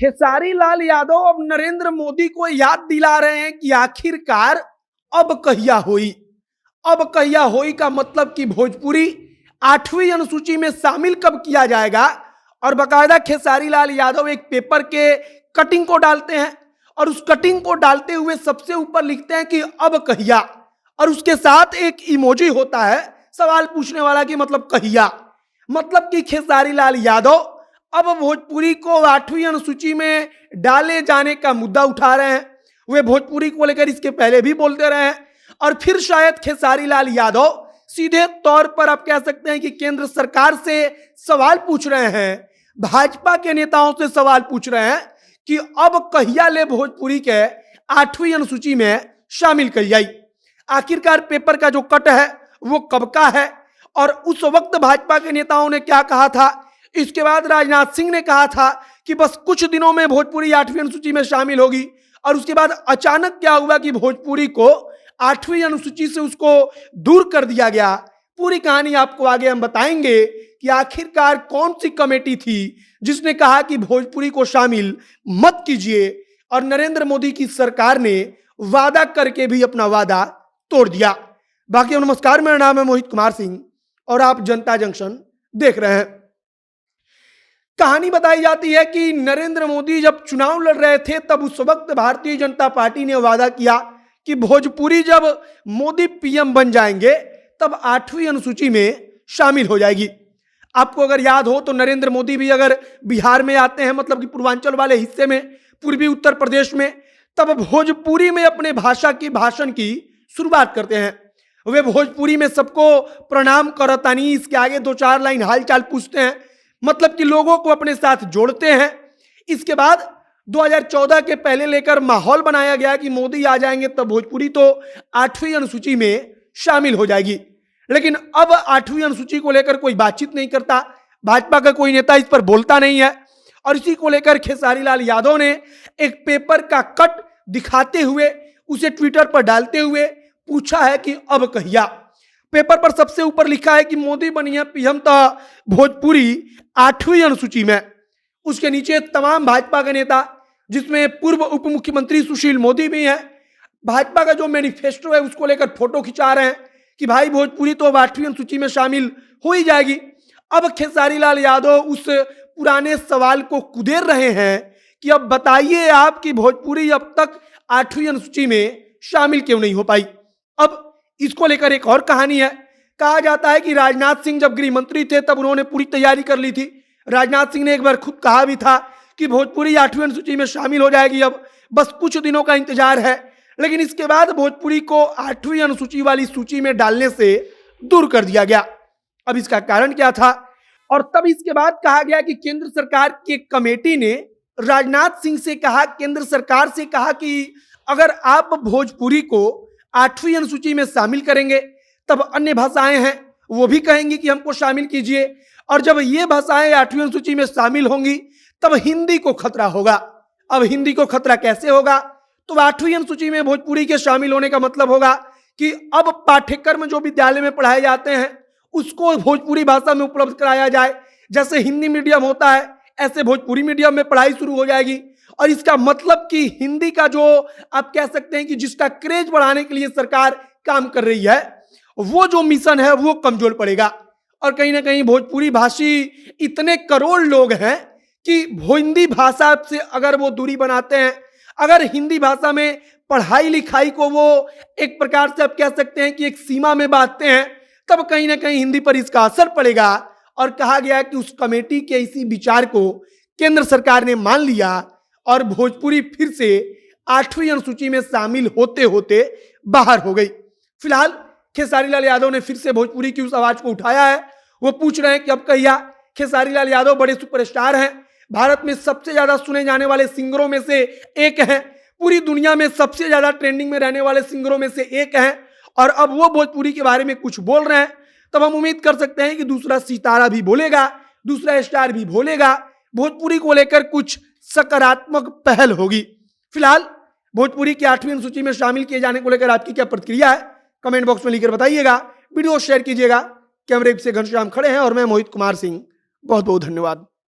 खेसारी लाल यादव अब नरेंद्र मोदी को याद दिला रहे हैं कि आखिरकार अब कहिया होई। अब कहिया होई का मतलब कि भोजपुरी 8वीं अनुसूची में शामिल कब किया जाएगा। और बकायदा खेसारी लाल यादव एक पेपर के कटिंग को डालते हैं और उस कटिंग को डालते हुए सबसे ऊपर लिखते हैं कि अब कहिया, और उसके साथ एक इमोजी होता है सवाल पूछने वाला कि मतलब कहिया। मतलब कि खेसारी लाल यादव अब भोजपुरी को 8वीं अनुसूची में डाले जाने का मुद्दा उठा रहे हैं। वे भोजपुरी को लेकर इसके पहले भी बोलते रहे हैं और फिर शायद खेसारी लाल यादव सीधे तौर पर आप कह सकते हैं कि केंद्र सरकार से सवाल पूछ रहे हैं, भाजपा के नेताओं से सवाल पूछ रहे हैं कि अब कहिया ले भोजपुरी के 8वीं अनुसूची में शामिल कर जाई। आखिरकार पेपर का जो कट है वो कब का है और उस वक्त भाजपा के नेताओं ने क्या कहा था। इसके बाद राजनाथ सिंह ने कहा था कि बस कुछ दिनों में भोजपुरी 8वीं अनुसूची में शामिल होगी, और उसके बाद अचानक क्या हुआ कि भोजपुरी को 8वीं अनुसूची से उसको दूर कर दिया गया। पूरी कहानी आपको आगे हम बताएंगे कि आखिरकार कौन सी कमेटी थी जिसने कहा कि भोजपुरी को शामिल मत कीजिए, और नरेंद्र मोदी की सरकार ने वादा करके भी अपना वादा तोड़ दिया। बाकी नमस्कार, मेरा नाम है मोहित कुमार सिंह और आप जनता जंक्शन देख रहे हैं। कहानी बताई जाती है कि नरेंद्र मोदी जब चुनाव लड़ रहे थे तब उस वक्त भारतीय जनता पार्टी ने वादा किया कि भोजपुरी जब मोदी पीएम बन जाएंगे तब 8वीं अनुसूची में शामिल हो जाएगी। आपको अगर याद हो तो नरेंद्र मोदी भी अगर बिहार में आते हैं, मतलब कि पूर्वांचल वाले हिस्से में, पूर्वी उत्तर प्रदेश में, तब भोजपुरी में अपने भाषण की शुरुआत करते हैं। वे भोजपुरी में सबको प्रणाम करतानी, इसके आगे 2-4 लाइन हालचाल पूछते हैं, मतलब कि लोगों को अपने साथ जोड़ते हैं। इसके बाद 2014 के पहले लेकर माहौल बनाया गया कि मोदी आ जाएंगे तब भोजपुरी तो 8वीं अनुसूची में शामिल हो जाएगी। लेकिन अब 8वीं अनुसूची को लेकर कोई बातचीत नहीं करता, भाजपा का कोई नेता इस पर बोलता नहीं है, और इसी को लेकर खेसारी लाल यादव ने एक पेपर का कट दिखाते हुए उसे ट्विटर पर डालते हुए पूछा है कि अब कहिया। पेपर पर सबसे ऊपर लिखा है कि मोदी बनिया पीएम तो भोजपुरी 8वीं अनुसूची में। उसके नीचे तमाम भाजपा के नेता, जिसमें पूर्व उप मुख्यमंत्री सुशील मोदी भी हैं, भाजपा का जो मैनिफेस्टो है उसको लेकर फोटो खिंचा रहे हैं कि भाई भोजपुरी तो 8वीं अनुसूची में शामिल हो ही जाएगी। अब खेसारी लाल यादव उस पुराने सवाल को कुदेर रहे हैं कि अब बताइए आप कि भोजपुरी अब तक 8वीं अनुसूची में शामिल क्यों नहीं हो पाई। अब इसको लेकर एक और कहानी है। कहा जाता है कि राजनाथ सिंह जब गृह मंत्री थे तब उन्होंने पूरी तैयारी कर ली थी। राजनाथ सिंह ने एक बार खुद कहा भी था कि भोजपुरी 8वीं अनुसूची में शामिल हो जाएगी, अब बस कुछ दिनों का इंतजार है। लेकिन इसके बाद भोजपुरी को 8वीं अनुसूची वाली सूची में डालने से दूर कर दिया गया। अब इसका कारण क्या था, और तब इसके बाद कहा गया कि केंद्र सरकार की कमेटी ने राजनाथ सिंह से कहा, केंद्र सरकार से कहा कि अगर आप भोजपुरी को 8वीं अनुसूची में शामिल करेंगे तब अन्य भाषाएं हैं वो भी कहेंगी कि हमको शामिल कीजिए, और जब ये भाषाएं 8वीं अनुसूची में शामिल होंगी तब हिंदी को खतरा होगा। अब हिंदी को खतरा कैसे होगा, तो 8वीं अनुसूची में भोजपुरी के शामिल होने का मतलब होगा कि अब पाठ्यक्रम जो विद्यालय में पढ़ाए जाते हैं उसको भोजपुरी भाषा में उपलब्ध कराया जाए। जैसे हिंदी मीडियम होता है ऐसे भोजपुरी मीडियम में पढ़ाई शुरू हो जाएगी, और इसका मतलब कि हिंदी का जो आप कह सकते हैं कि जिसका क्रेज बढ़ाने के लिए सरकार काम कर रही है वो जो मिशन है वो कमजोर पड़ेगा। और कहीं ना कहीं भोजपुरी भाषी इतने करोड़ लोग हैं कि हिंदी भाषा से अगर वो दूरी बनाते हैं, अगर हिंदी भाषा में पढ़ाई लिखाई को वो एक प्रकार से आप कह सकते हैं कि एक सीमा में बांधते हैं, तब कहीं ना कहीं हिंदी पर इसका असर पड़ेगा। और कहा गया कि उस कमेटी के इसी विचार को केंद्र सरकार ने मान लिया और भोजपुरी फिर से 8वीं अनुसूची में शामिल होते होते बाहर हो गई। फिलहाल खेसारी लाल यादव ने फिर से भोजपुरी की उस आवाज को उठाया है। वो पूछ रहे हैं कि अब कहिया। खेसारी लाल यादव बड़े सुपरस्टार हैं, भारत में सबसे ज्यादा सुने जाने वाले सिंगरों में से एक हैं, पूरी दुनिया में सबसे ज्यादा ट्रेंडिंग में रहने वाले सिंगरों में से एक हैं, और अब वो भोजपुरी के बारे में कुछ बोल रहे हैं, तब हम उम्मीद कर सकते हैं कि दूसरा सितारा भी बोलेगा, दूसरा स्टार भी बोलेगा, भोजपुरी को लेकर कुछ सकारात्मक पहल होगी। फिलहाल भोजपुरी की 8वीं अनुसूची में शामिल किए जाने को लेकर आपकी क्या प्रतिक्रिया है, कमेंट बॉक्स में लिखकर बताइएगा। वीडियो शेयर कीजिएगा। कैमरे से घनश्याम खड़े हैं और मैं मोहित कुमार सिंह। बहुत बहुत धन्यवाद।